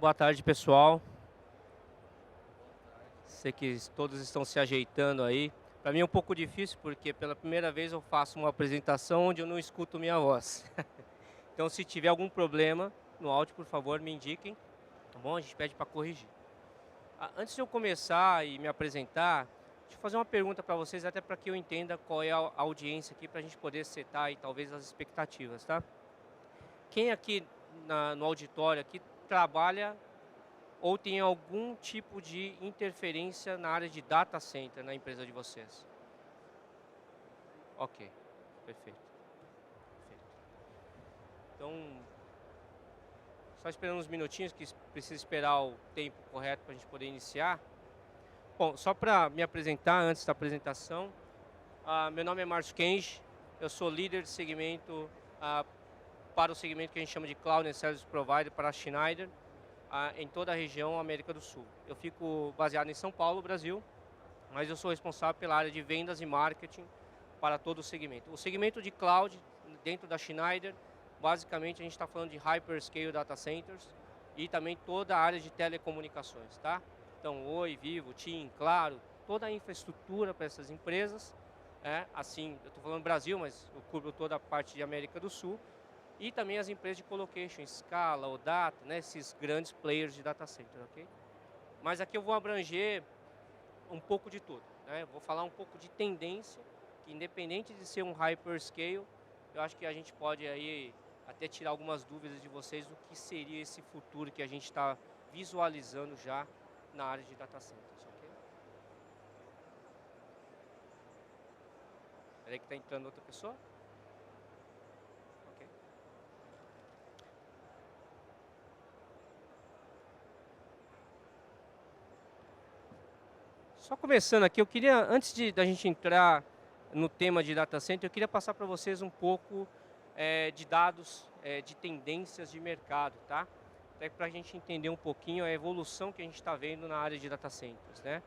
Boa tarde, pessoal. Sei que todos estão se ajeitando aí. Para mim é um pouco difícil porque pela primeira vez eu faço uma apresentação onde eu não escuto minha voz. Então, se tiver algum problema no áudio, por favor, me indiquem, tá bom? A gente pede para corrigir. Antes de eu começar e me apresentar, deixa eu fazer uma pergunta para vocês, até para que eu entenda qual é a audiência aqui, para a gente poder setar aí talvez as expectativas, tá? Quem aqui no auditório aqui trabalha ou tem algum tipo de interferência na área de data center na empresa de vocês? Ok, perfeito, perfeito. Então, só esperando uns minutinhos que precisa esperar o tempo correto para a gente poder iniciar. Bom, só para me apresentar antes da apresentação, meu nome é Márcio Kenji, eu sou líder de segmento para o segmento que a gente chama de Cloud and Service Provider para a Schneider, em toda a região América do Sul. Eu fico baseado em São Paulo, Brasil, mas eu sou responsável pela área de vendas e marketing para todo o segmento. O segmento de cloud, dentro da Schneider, basicamente a gente está falando de hyperscale data centers e também toda a área de telecomunicações, tá? Então, Oi, Vivo, TIM, Claro, toda a infraestrutura para essas empresas, assim, eu estou falando Brasil, mas eu cubro toda a parte de América do Sul, e também as empresas de colocation, Scala, Odata, né, esses grandes players de data center, ok? Mas aqui eu vou abranger um pouco de tudo, né? Vou falar um pouco de tendência, que independente de ser um hyperscale, eu acho que a gente pode aí até tirar algumas dúvidas de vocês do que seria esse futuro que a gente está visualizando já na área de data centers, ok? Peraí que está entrando outra pessoa. Ok. Só começando aqui, eu queria, antes da gente entrar no tema de data center, eu queria passar para vocês um pouco de dados, de tendências de mercado, tá? Até para a gente entender um pouquinho a evolução que a gente está vendo na área de data centers, né?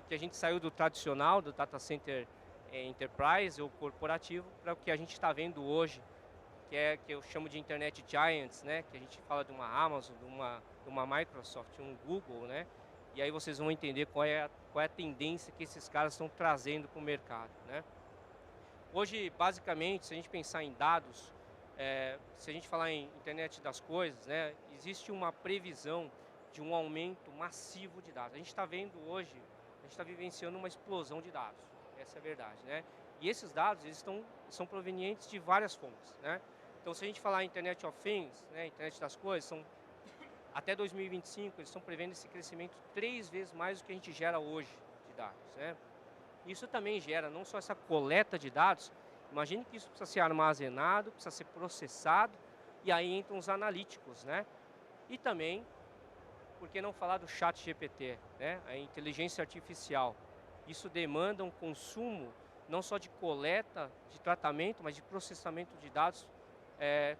Que a gente saiu do tradicional, do data center enterprise ou corporativo, para o que a gente está vendo hoje, que eu chamo de internet giants, né? Que a gente fala de uma Amazon, de uma Microsoft, um Google, né? E aí vocês vão entender qual é a tendência que esses caras estão trazendo para o mercado, né? Hoje, basicamente, se a gente pensar em dados, se a gente falar em internet das coisas, né? Existe uma previsão de um aumento massivo de dados. A gente está vendo hoje, a gente está vivenciando uma explosão de dados. Essa é a verdade, né? E esses dados, são provenientes de várias fontes, né? Então, se a gente falar em Internet of Things, né, internet das coisas, até 2025, eles estão prevendo esse crescimento 3 vezes mais do que a gente gera hoje de dados, né? Isso também gera não só essa coleta de dados, imagine que isso precisa ser armazenado, precisa ser processado, e aí entram os analíticos, né? E também, por que não falar do chat GPT, né? A inteligência artificial. Isso demanda um consumo não só de coleta, de tratamento, mas de processamento de dados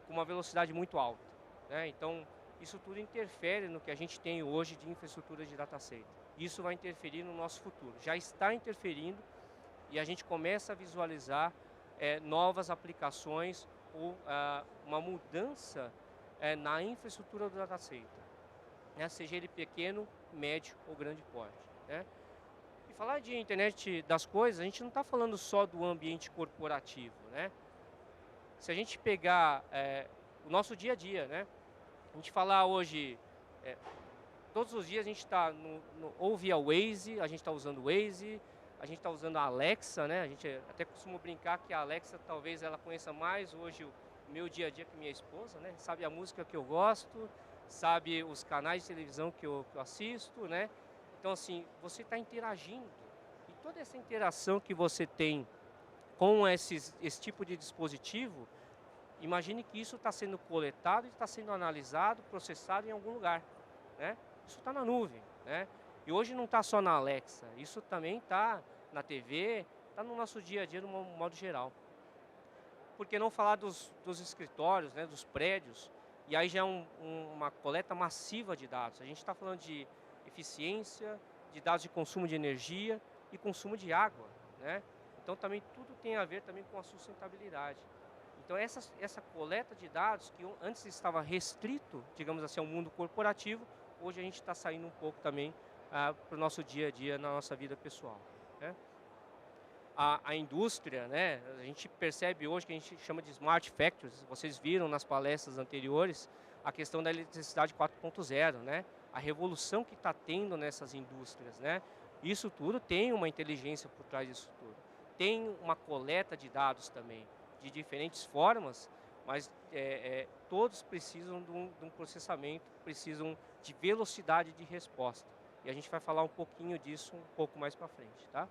com uma velocidade muito alta, né? Então, isso tudo interfere no que a gente tem hoje de infraestrutura de data center. Isso vai interferir no nosso futuro. Já está interferindo e a gente começa a visualizar novas aplicações ou uma mudança na infraestrutura do data center, né? Seja ele pequeno, médio ou grande porte, né? E falar de internet das coisas, a gente não está falando só do ambiente corporativo, né? Se a gente pegar o nosso dia a dia, né? A gente falar hoje, todos os dias a gente está ou via Waze, a gente está usando o Waze, a gente está usando a Alexa, né? A gente até costuma brincar que a Alexa talvez ela conheça mais hoje o meu dia a dia que minha esposa, né? Sabe a música que eu gosto, sabe os canais de televisão que eu assisto, né? Então, assim, você está interagindo. E toda essa interação que você tem com esse tipo de dispositivo, imagine que isso está sendo coletado e está sendo analisado, processado em algum lugar, né? Isso está na nuvem, né? E hoje não está só na Alexa, isso também está na TV, está no nosso dia a dia, no modo geral. Por que não falar dos escritórios, né, dos prédios? E aí já é uma coleta massiva de dados. A gente está falando de eficiência, de dados de consumo de energia e consumo de água, né? Então também tudo tem a ver também com a sustentabilidade. Então essa coleta de dados que antes estava restrito, digamos assim, ao mundo corporativo, hoje a gente está saindo um pouco também para o nosso dia a dia, na nossa vida pessoal, né? A indústria, né, a gente percebe hoje que a gente chama de smart factories, vocês viram nas palestras anteriores a questão da eletricidade 4.0, né, a revolução que está tendo nessas indústrias, né, isso tudo tem uma inteligência por trás disso tudo, tem uma coleta de dados também, de diferentes formas, mas todos precisam de um processamento, precisam de velocidade de resposta, e a gente vai falar um pouquinho disso um pouco mais para frente, tá?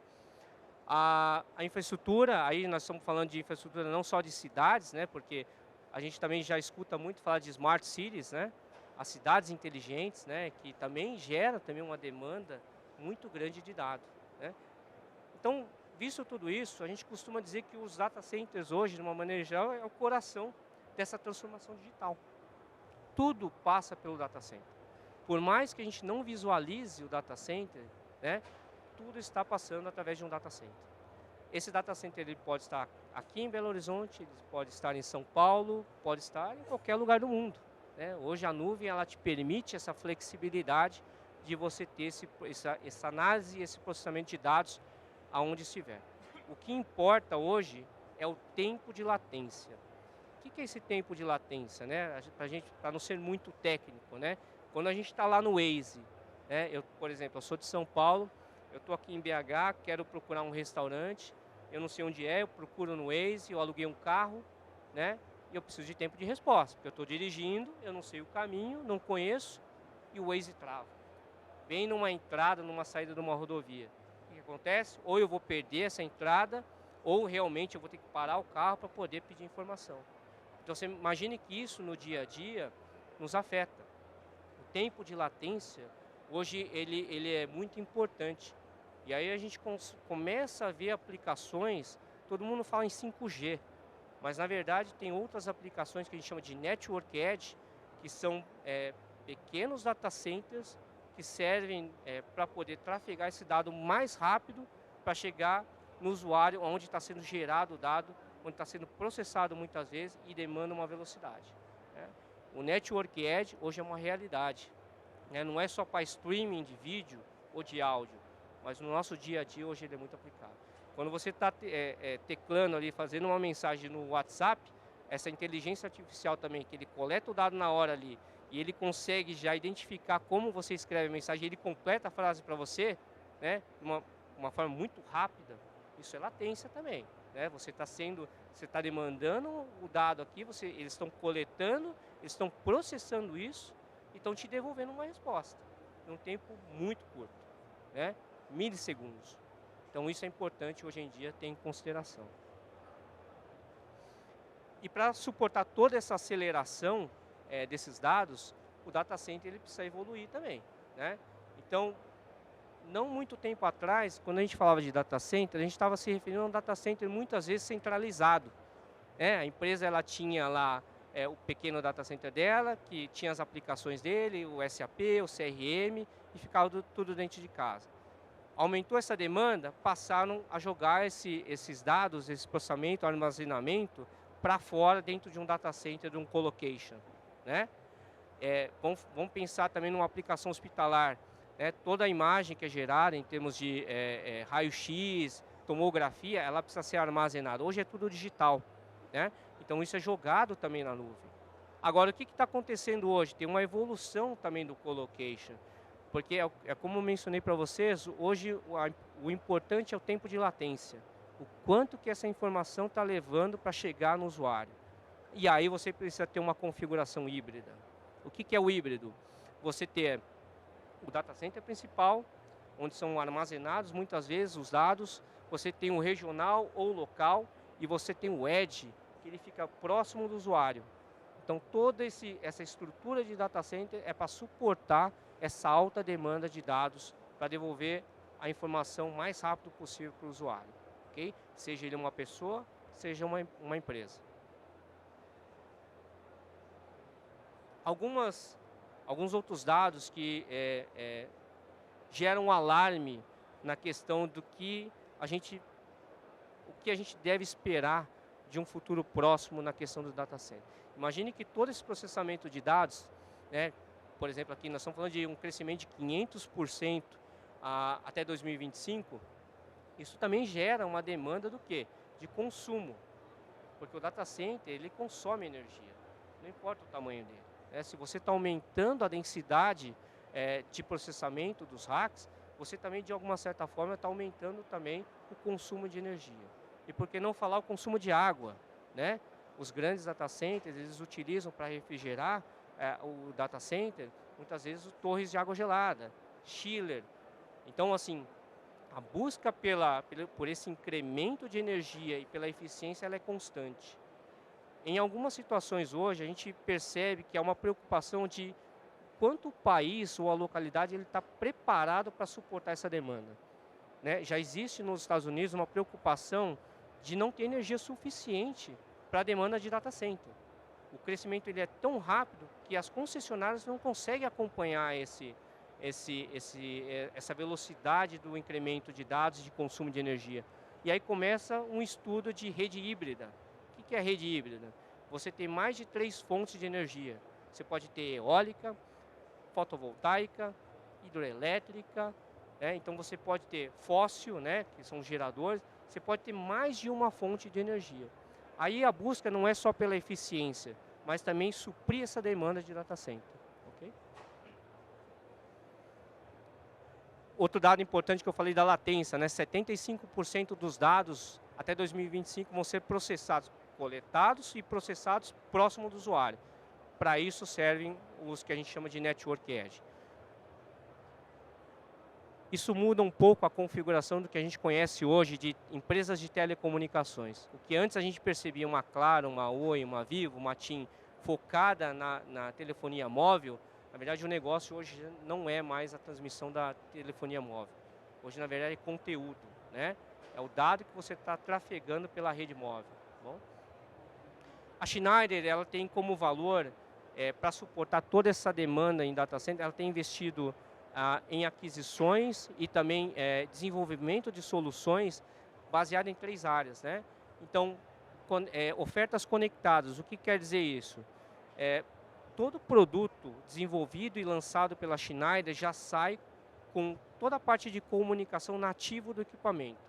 A infraestrutura, aí nós estamos falando de infraestrutura não só de cidades, né, porque a gente também já escuta muito falar de smart cities, né, as cidades inteligentes, né, que também gera também uma demanda muito grande de dados, né. Então, visto tudo isso, a gente costuma dizer que os data centers hoje, de uma maneira geral, é o coração dessa transformação digital. Tudo passa pelo data center. Por mais que a gente não visualize o data center, né, tudo está passando através de um data center. Esse data center ele pode estar aqui em Belo Horizonte, ele pode estar em São Paulo, pode estar em qualquer lugar do mundo, né? Hoje a nuvem ela te permite essa flexibilidade de você ter essa análise e esse processamento de dados aonde estiver. O que importa hoje é o tempo de latência. O que é esse tempo de latência, né? Para não ser muito técnico, né? Quando a gente está lá no Waze, né? Por exemplo, eu sou de São Paulo, eu estou aqui em BH, quero procurar um restaurante, eu não sei onde é, eu procuro no Waze, eu aluguei um carro, né? E eu preciso de tempo de resposta, porque eu estou dirigindo, eu não sei o caminho, não conheço, e o Waze trava. Bem numa entrada, numa saída de uma rodovia. O que acontece? Ou eu vou perder essa entrada, ou realmente eu vou ter que parar o carro para poder pedir informação. Então você imagine que isso no dia a dia nos afeta. O tempo de latência, hoje ele é muito importante. E aí a gente começa a ver aplicações, todo mundo fala em 5G, mas na verdade tem outras aplicações que a gente chama de Network Edge, que são pequenos data centers que servem para poder trafegar esse dado mais rápido para chegar no usuário onde está sendo gerado o dado, onde está sendo processado muitas vezes e demanda uma velocidade, né? O Network Edge hoje é uma realidade, né? Não é só para streaming de vídeo ou de áudio, mas no nosso dia a dia hoje ele é muito aplicado. Quando você está teclando ali, fazendo uma mensagem no WhatsApp, essa inteligência artificial também, que ele coleta o dado na hora ali, e ele consegue já identificar como você escreve a mensagem, ele completa a frase para você, né, de uma forma muito rápida, isso é latência também, né? Você está demandando o dado aqui, eles estão coletando, eles estão processando isso e estão te devolvendo uma resposta, num tempo muito curto, né? Milissegundos. Então isso é importante hoje em dia ter em consideração. E para suportar toda essa aceleração desses dados, o data center ele precisa evoluir também, né? Então, não muito tempo atrás, quando a gente falava de data center, a gente estava se referindo a um data center muitas vezes centralizado, né? A empresa ela tinha lá o pequeno data center dela, que tinha as aplicações dele, o SAP, o CRM, e ficava tudo dentro de casa. Aumentou essa demanda, passaram a jogar esses dados, esse processamento, armazenamento, para fora dentro de um data center, de um colocation, né? Vamos pensar também numa aplicação hospitalar, né? Toda a imagem que é gerada em termos de raio-x, tomografia, ela precisa ser armazenada. Hoje é tudo digital, né? Então isso é jogado também na nuvem. Agora, o que está acontecendo hoje? Tem uma evolução também do colocation. Porque como eu mencionei para vocês, hoje o importante é o tempo de latência. O quanto que essa informação está levando para chegar no usuário. E aí você precisa ter uma configuração híbrida. O que é o híbrido? Você ter o data center principal, onde são armazenados muitas vezes os dados. Você tem o regional ou local e você tem o edge, que ele fica próximo do usuário. Então toda essa estrutura de data center é para suportar essa alta demanda de dados para devolver a informação o mais rápido possível para o usuário, ok? Seja ele uma pessoa, seja uma empresa. Alguns outros dados que geram alarme na questão o que a gente deve esperar de um futuro próximo na questão do data center. Imagine que todo esse processamento de dados, né, por exemplo, aqui nós estamos falando de um crescimento de 500% até 2025, isso também gera uma demanda do quê? De consumo, porque o data center ele consome energia, não importa o tamanho dele. Né? Se você está aumentando a densidade de processamento dos racks, você também de alguma certa forma está aumentando também o consumo de energia. E por que não falar o consumo de água, né? Os grandes data centers, eles utilizam para refrigerar o data center, muitas vezes torres de água gelada, chiller. Então, assim, a busca por esse incremento de energia e pela eficiência, ela é constante. Em algumas situações hoje, a gente percebe que há uma preocupação de quanto o país ou a localidade está preparado para suportar essa demanda. Né? Já existe nos Estados Unidos uma preocupação de não ter energia suficiente para a demanda de data center. O crescimento ele é tão rápido que as concessionárias não conseguem acompanhar essa velocidade do incremento de dados e de consumo de energia. E aí começa um estudo de rede híbrida. O que é rede híbrida? Você tem mais de 3 fontes de energia. Você pode ter eólica, fotovoltaica, hidroelétrica, né? Então você pode ter fóssil, né, que são geradores, você pode ter mais de uma fonte de energia. Aí a busca não é só pela eficiência, mas também suprir essa demanda de data center. Okay? Outro dado importante que eu falei da latência, né, 75% dos dados até 2025 vão ser processados, coletados e processados próximo do usuário. Para isso servem os que a gente chama de Network Edge. Isso muda um pouco a configuração do que a gente conhece hoje de empresas de telecomunicações. O que antes a gente percebia uma Claro, uma Oi, uma Vivo, uma TIM focada na telefonia móvel, na verdade o negócio hoje não é mais a transmissão da telefonia móvel. Hoje, na verdade, é conteúdo, né? É o dado que você está trafegando pela rede móvel. Tá bom? A Schneider, ela tem como valor, para suportar toda essa demanda em data center, ela tem investido em aquisições e também desenvolvimento de soluções baseado em 3 áreas, né? Então, ofertas conectadas, o que quer dizer isso? Todo produto desenvolvido e lançado pela Schneider já sai com toda a parte de comunicação nativo do equipamento.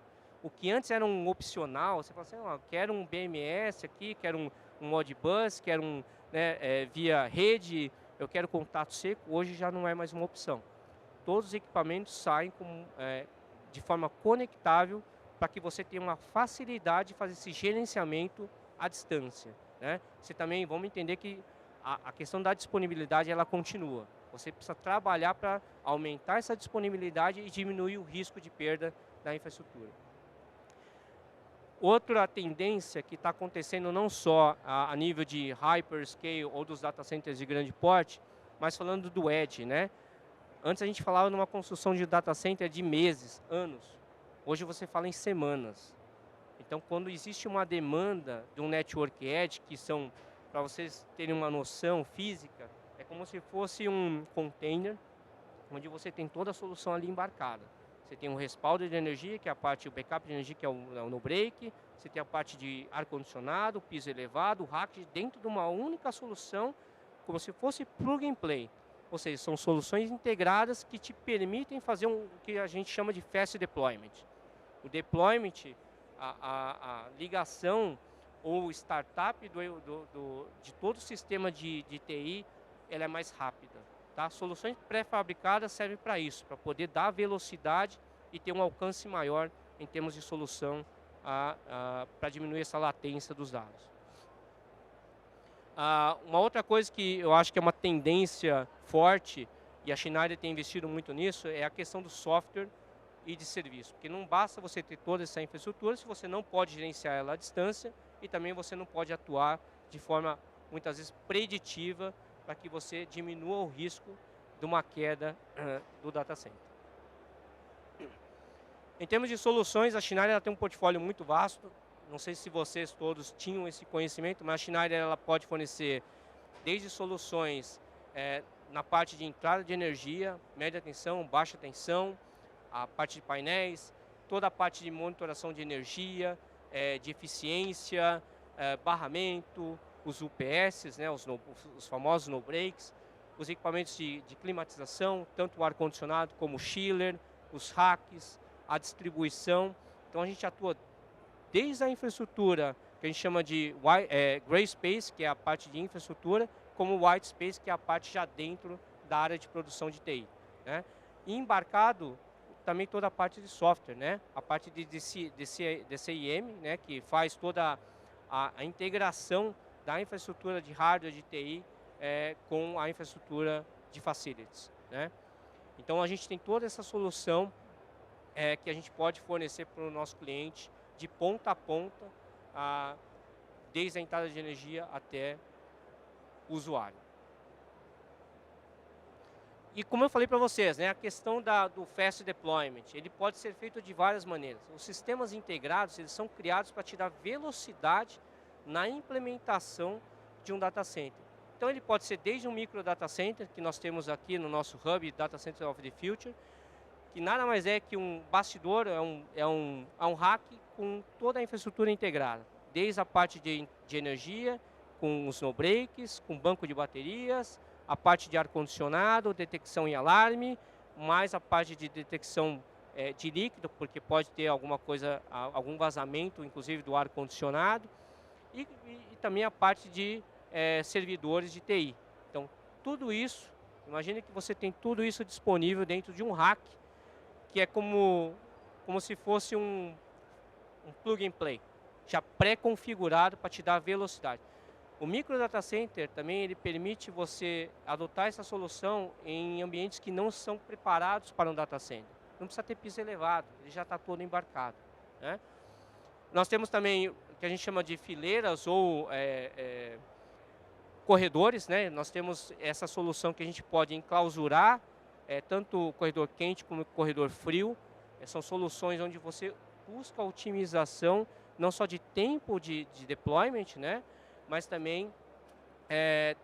O que antes era um opcional, você fala assim, quero um BMS aqui, quero um Modbus, quero via rede, eu quero contato seco, hoje já não é mais uma opção. Todos os equipamentos saem de forma conectável para que você tenha uma facilidade de fazer esse gerenciamento à distância. Né? Você também, vamos entender que a questão da disponibilidade ela continua. Você precisa trabalhar para aumentar essa disponibilidade e diminuir o risco de perda da infraestrutura. Outra tendência que está acontecendo não só a nível de hyperscale ou dos data centers de grande porte, mas falando do edge, né? Antes a gente falava numa construção de data center de meses, anos. Hoje você fala em semanas. Então, quando existe uma demanda de um network edge, que são, para vocês terem uma noção física, é como se fosse um container, onde você tem toda a solução ali embarcada. Você tem um respaldo de energia, que é a parte, o backup de energia, que é o no break. Você tem a parte de ar-condicionado, piso elevado, o rack, dentro de uma única solução, como se fosse plug and play. Ou seja, são soluções integradas que te permitem fazer o que a gente chama de fast deployment. O deployment, a ligação ou startup de todo o sistema de TI, ela é mais rápida. Tá? Soluções pré-fabricadas servem para isso, para poder dar velocidade e ter um alcance maior em termos de solução para diminuir essa latência dos dados. Uma outra coisa que eu acho que é uma tendência forte, e a Schneider tem investido muito nisso, é a questão do software e de serviço. Porque não basta você ter toda essa infraestrutura se você não pode gerenciar ela à distância e também você não pode atuar de forma, muitas vezes, preditiva para que você diminua o risco de uma queda do data center. Em termos de soluções, a Schneider tem um portfólio muito vasto. Não sei se vocês todos tinham esse conhecimento, mas a Schneider ela pode fornecer desde soluções na parte de entrada de energia, média tensão, baixa tensão, a parte de painéis, toda a parte de monitoração de energia, de eficiência, barramento, os UPS, né, os famosos no breaks, os equipamentos de climatização, tanto o ar-condicionado como o chiller, os racks, a distribuição. Então a gente atua desde a infraestrutura, que a gente chama de Gray Space, que é a parte de infraestrutura, como White Space, que é a parte já dentro da área de produção de TI. Né? E embarcado também toda a parte de software, né? A parte de DCIM, né? Que faz toda a integração da infraestrutura de hardware de TI com a infraestrutura de facilities. Né? Então a gente tem toda essa solução que a gente pode fornecer para o nosso cliente de ponta a ponta, desde a entrada de energia até o usuário. E como eu falei para vocês, né, a questão do Fast Deployment, ele pode ser feito de várias maneiras. Os sistemas integrados, eles são criados para te dar velocidade na implementação de um data center. Então ele pode ser desde um micro data center, que nós temos aqui no nosso hub Data Center of the Future, que nada mais é que um bastidor, é um rack com toda a infraestrutura integrada, desde a parte de energia, com os no-breaks, com banco de baterias, a parte de ar-condicionado, detecção e alarme, mais a parte de detecção de líquido, porque pode ter alguma coisa, algum vazamento, inclusive do ar-condicionado, e também a parte de servidores de TI. Então, tudo isso, imagine que você tem tudo isso disponível dentro de um rack, que é como se fosse um plug and play, já pré-configurado para te dar velocidade. O micro data center também ele permite você adotar essa solução em ambientes que não são preparados para um data center. Não precisa ter piso elevado, ele já está todo embarcado. Né? Nós temos também o que a gente chama de fileiras ou corredores. Né? Nós temos essa solução que a gente pode enclausurar tanto o corredor quente como o corredor frio. São soluções onde você busca a otimização não só de tempo de deployment, né? Mas também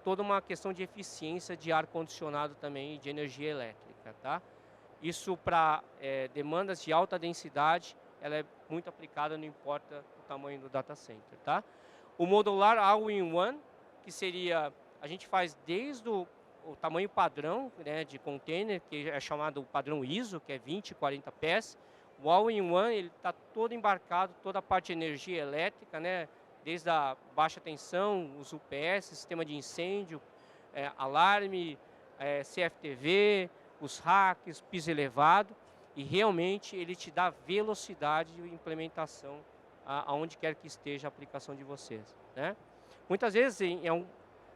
toda uma questão de eficiência de ar-condicionado também e de energia elétrica. Tá? Isso para demandas de alta densidade, ela é muito aplicada, não importa o tamanho do data center. Tá? O modular all-in-one, que seria, a gente faz desde o tamanho padrão, né, de container, que é chamado padrão ISO, que é 20 e 40 pés. O all-in-one, ele está todo embarcado, toda a parte de energia elétrica, né, desde a baixa tensão, os UPS, sistema de incêndio, alarme, CFTV, os racks, piso elevado, e realmente ele te dá velocidade de implementação aonde quer que esteja a aplicação de vocês. Né? Muitas vezes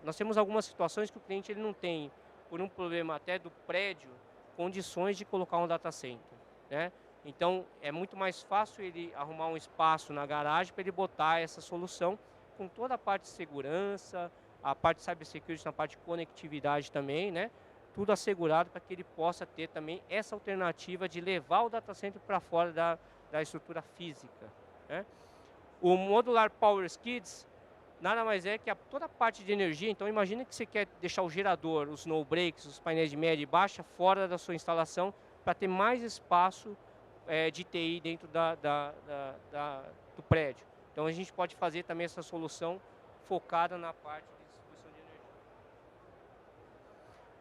nós temos algumas situações que o cliente ele não tem, por um problema até do prédio, condições de colocar um data center. Né? Então, é muito mais fácil ele arrumar um espaço na garagem para ele botar essa solução com toda a parte de segurança, a parte de cybersecurity, na parte de conectividade também, né? Tudo assegurado para que ele possa ter também essa alternativa de levar o data center para fora da estrutura física. Né? O modular Power Skids nada mais é que toda a parte de energia. Então, imagina que você quer deixar o gerador, os no-breaks, os painéis de média e baixa fora da sua instalação para ter mais espaço de TI dentro do prédio. Então a gente pode fazer também essa solução focada na parte de distribuição de energia.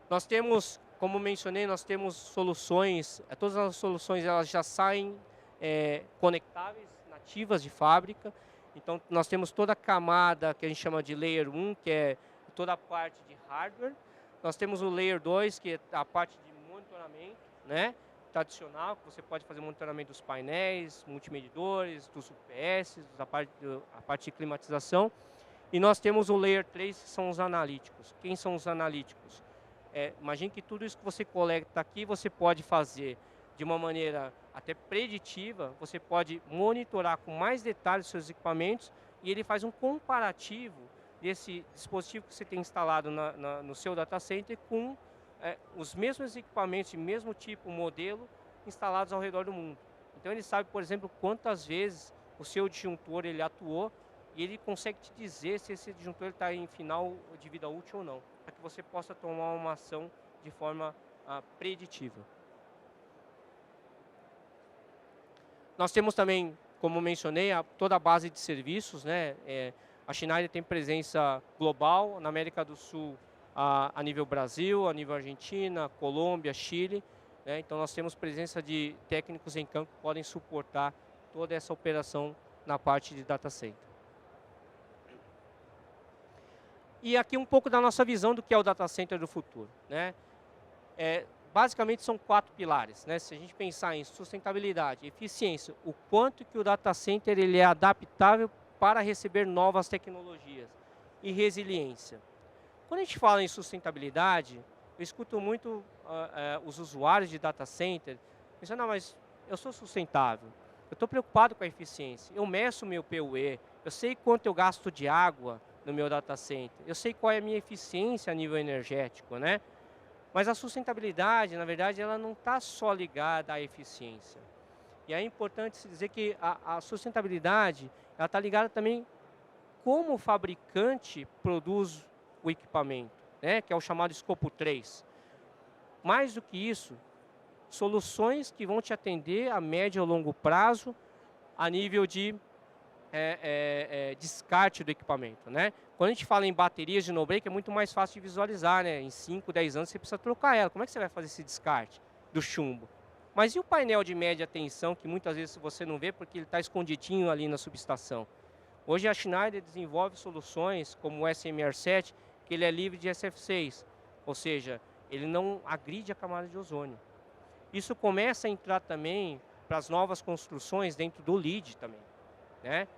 Nós temos, como mencionei, nós temos soluções, todas as soluções elas já saem conectáveis, nativas de fábrica. Então nós temos toda a camada que a gente chama de Layer 1, que é toda a parte de hardware. Nós temos o Layer 2, que é a parte de monitoramento, né? Tradicional, que você pode fazer monitoramento dos painéis, multimedidores, dos UPS, a parte de climatização. E nós temos o Layer 3, que são os analíticos. Quem são os analíticos? Imagine que tudo isso que você coleta aqui, você pode fazer de uma maneira até preditiva, você pode monitorar com mais detalhes os seus equipamentos e ele faz um comparativo desse dispositivo que você tem instalado no seu data center com os mesmos equipamentos de mesmo tipo, modelo, instalados ao redor do mundo. Então ele sabe, por exemplo, quantas vezes o seu disjuntor ele atuou e ele consegue te dizer se esse disjuntor está em final de vida útil ou não, para que você possa tomar uma ação de forma preditiva. Nós temos também, como mencionei, toda a base de serviços, né? A Schneider tem presença global na América do Sul, a nível Brasil, a nível Argentina, Colômbia, Chile, né? Então nós temos presença de técnicos em campo que podem suportar toda essa operação na parte de data center. E aqui um pouco da nossa visão do que é o data center do futuro, né? Basicamente são 4 pilares, né? Se a gente pensar em sustentabilidade, eficiência, o quanto que o data center ele é adaptável para receber novas tecnologias e resiliência. Quando a gente fala em sustentabilidade, eu escuto muito os usuários de data center pensando, não, mas eu sou sustentável, eu estou preocupado com a eficiência, eu meço meu PUE, eu sei quanto eu gasto de água no meu data center, eu sei qual é a minha eficiência a nível energético, né? Mas a sustentabilidade, na verdade, ela não está só ligada à eficiência. E é importante se dizer que a sustentabilidade, ela está ligada também como o fabricante produz o equipamento, né? Que é o chamado escopo 3. Mais do que isso, soluções que vão te atender a médio ou longo prazo a nível de descarte do equipamento, né? Quando a gente fala em baterias de no-break, é muito mais fácil de visualizar, né? Em 5, 10 anos você precisa trocar ela. Como é que você vai fazer esse descarte do chumbo? Mas e o painel de média tensão, que muitas vezes você não vê porque ele está escondidinho ali na subestação? Hoje a Schneider desenvolve soluções como o SMR7, que ele é livre de SF6, ou seja, ele não agride a camada de ozônio. Isso começa a entrar também para as novas construções dentro do LEED também, né?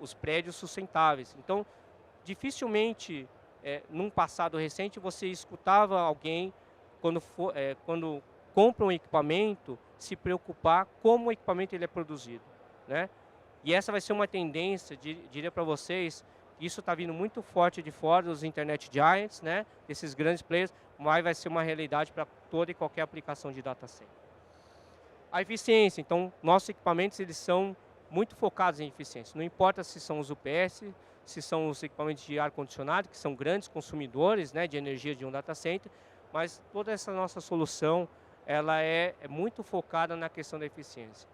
Os prédios sustentáveis. Então, dificilmente, num passado recente, você escutava alguém, quando compra um equipamento, se preocupar como o equipamento ele é produzido, né? E essa vai ser uma tendência, diria para vocês, isso está vindo muito forte de fora dos Internet Giants, né? Esses grandes players, mas vai ser uma realidade para toda e qualquer aplicação de data center. A eficiência, então, nossos equipamentos eles são muito focados em eficiência. Não importa se são os UPS, se são os equipamentos de ar-condicionado, que são grandes consumidores, né, de energia de um data center, mas toda essa nossa solução ela é muito focada na questão da eficiência.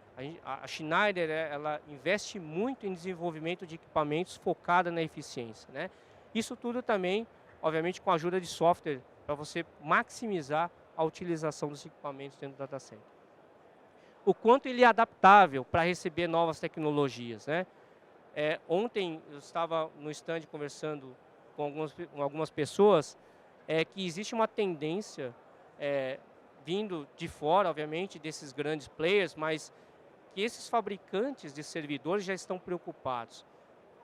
A Schneider ela investe muito em desenvolvimento de equipamentos focada na eficiência, né? Isso tudo também, obviamente, com a ajuda de software para você maximizar a utilização dos equipamentos dentro do data center. O quanto ele é adaptável para receber novas tecnologias, né? Ontem eu estava no stand conversando com algumas pessoas que existe uma tendência vindo de fora, obviamente, desses grandes players, mas que esses fabricantes de servidores já estão preocupados.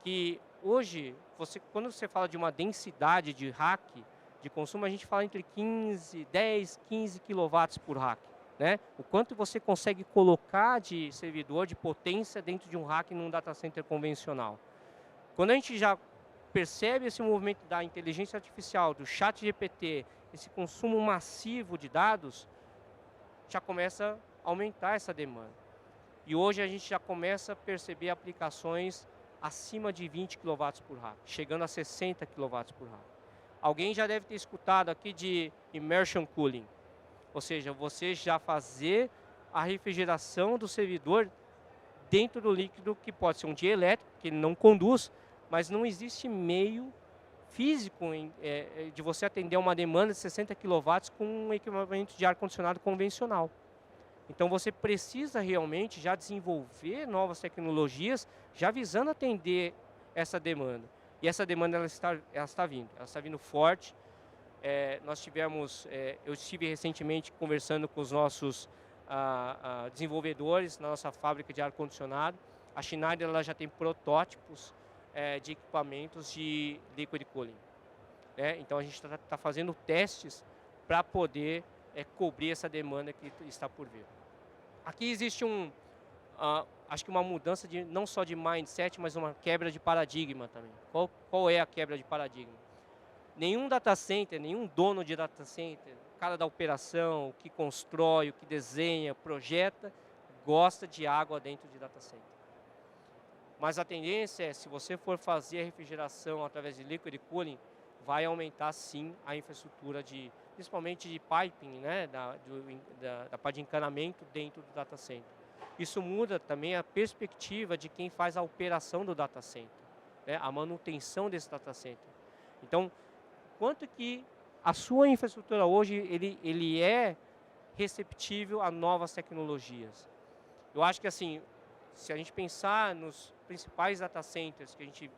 Que hoje, quando você fala de uma densidade de rack de consumo, a gente fala entre 10, 15 kW por rack. Né? O quanto você consegue colocar de servidor, de potência dentro de um rack num data center convencional. Quando a gente já percebe esse movimento da inteligência artificial, do chat GPT, esse consumo massivo de dados, já começa a aumentar essa demanda. E hoje a gente já começa a perceber aplicações acima de 20 kW por rack, chegando a 60 kW por rack. Alguém já deve ter escutado aqui de immersion cooling. Ou seja, você já fazer a refrigeração do servidor dentro do líquido, que pode ser um dielétrico, que ele não conduz, mas não existe meio físico de você atender uma demanda de 60 kW com um equipamento de ar-condicionado convencional. Então você precisa realmente já desenvolver novas tecnologias, já visando atender essa demanda. E essa demanda ela está vindo forte. Eu estive recentemente conversando com os nossos desenvolvedores na nossa fábrica de ar-condicionado. A Schneider ela já tem protótipos de equipamentos de liquid cooling. Então a gente está fazendo testes para poder cobrir essa demanda que está por vir. Aqui existe acho que uma mudança não só de mindset, mas uma quebra de paradigma também. Qual é a quebra de paradigma? Nenhum data center, nenhum dono de data center, o cara da operação, o que constrói, o que desenha, projeta, gosta de água dentro de data center. Mas a tendência é, se você for fazer a refrigeração através de liquid cooling, vai aumentar sim a infraestrutura principalmente de piping, né, da parte de encanamento dentro do data center. Isso muda também a perspectiva de quem faz a operação do data center. né, a manutenção desse data center. Então, quanto que a sua infraestrutura hoje ele é receptível a novas tecnologias? Eu acho que assim, se a gente pensar nos principais data centers que a gente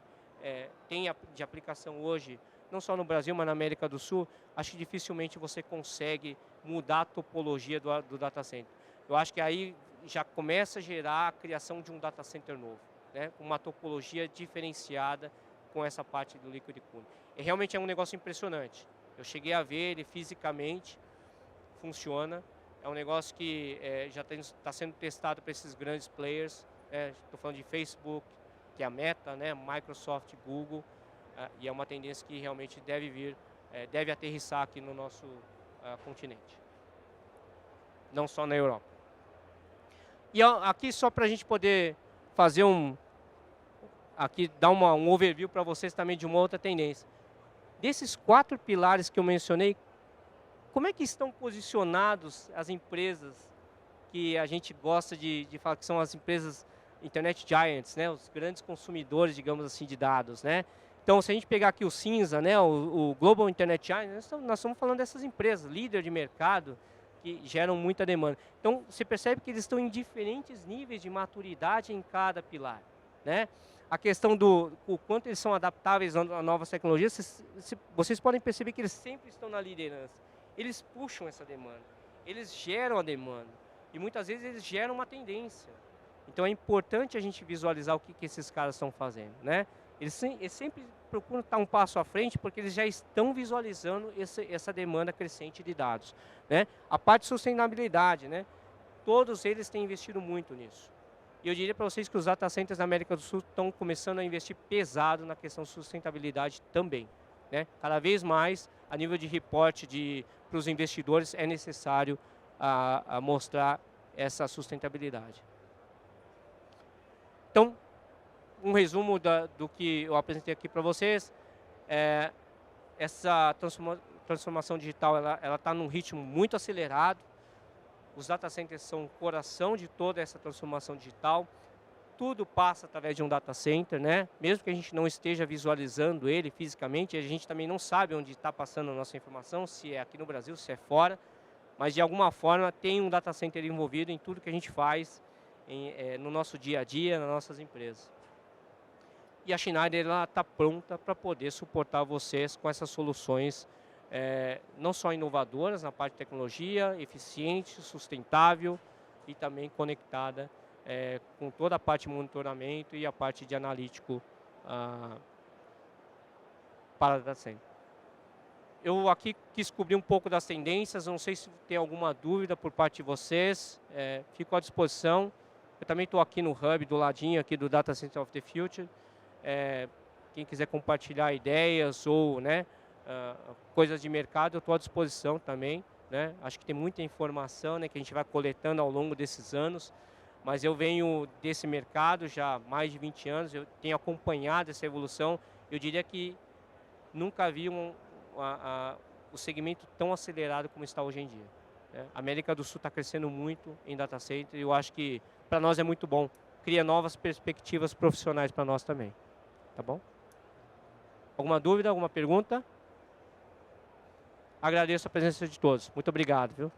tem de aplicação hoje, não só no Brasil, mas na América do Sul, acho que dificilmente você consegue mudar a topologia do data center. Eu acho que aí já começa a gerar a criação de um data center novo, né? Uma topologia diferenciada com essa parte do liquid cooling. E realmente é um negócio impressionante. Eu cheguei a ver ele fisicamente, funciona. É um negócio que já está sendo testado para esses grandes players. Estou falando de Facebook, que é a Meta, né? Microsoft, Google. E é uma tendência que realmente deve vir, deve aterrissar aqui no nosso continente. Não só na Europa. E aqui só para a gente poder fazer aqui dar um overview para vocês também de uma outra tendência. Desses 4 pilares que eu mencionei, como é que estão posicionados as empresas que a gente gosta de falar que são as empresas Internet Giants, né? Os grandes consumidores, digamos assim, de dados, né? Então, se a gente pegar aqui o cinza, né? O Global Internet Giants, nós estamos falando dessas empresas, líder de mercado, que geram muita demanda. Então, você percebe que eles estão em diferentes níveis de maturidade em cada pilar, né? A questão do o quanto eles são adaptáveis a novas tecnologias, vocês podem perceber que eles sempre estão na liderança. Eles puxam essa demanda, eles geram a demanda e muitas vezes eles geram uma tendência. Então é importante a gente visualizar o que esses caras estão fazendo, né? Eles sempre procuram estar um passo à frente porque eles já estão visualizando essa demanda crescente de dados, né? A parte de sustentabilidade, né? Todos eles têm investido muito nisso. E eu diria para vocês que os data centers da América do Sul estão começando a investir pesado na questão de sustentabilidade também, né? Cada vez mais, a nível de reporte para os investidores, é necessário a mostrar essa sustentabilidade. Então, um resumo do que eu apresentei aqui para vocês. Essa transformação digital ela está num ritmo muito acelerado. Os data centers são o coração de toda essa transformação digital. Tudo passa através de um data center, né? Mesmo que a gente não esteja visualizando ele fisicamente, a gente também não sabe onde está passando a nossa informação, se é aqui no Brasil, se é fora. Mas, de alguma forma, tem um data center envolvido em tudo que a gente faz no nosso dia a dia, nas nossas empresas. E a Schneider está pronta para poder suportar vocês com essas soluções, não só inovadoras na parte de tecnologia, eficiente, sustentável e também conectada com toda a parte de monitoramento e a parte de analítico para data center. Eu aqui quis cobrir um pouco das tendências, não sei se tem alguma dúvida por parte de vocês, fico à disposição. Eu também estou aqui no Hub, do ladinho aqui do Data Center of the Future. Quem quiser compartilhar ideias ou coisas de mercado, eu estou à disposição também, né? Acho que tem muita informação, né, que a gente vai coletando ao longo desses anos, mas eu venho desse mercado já há mais de 20 anos, eu tenho acompanhado essa evolução. Eu diria que nunca vi o segmento tão acelerado como está hoje em dia, né? A América do Sul está crescendo muito em data center e eu acho que para nós é muito bom, cria novas perspectivas profissionais para nós também, tá bom? Alguma dúvida, alguma pergunta? Agradeço a presença de todos, muito obrigado, viu?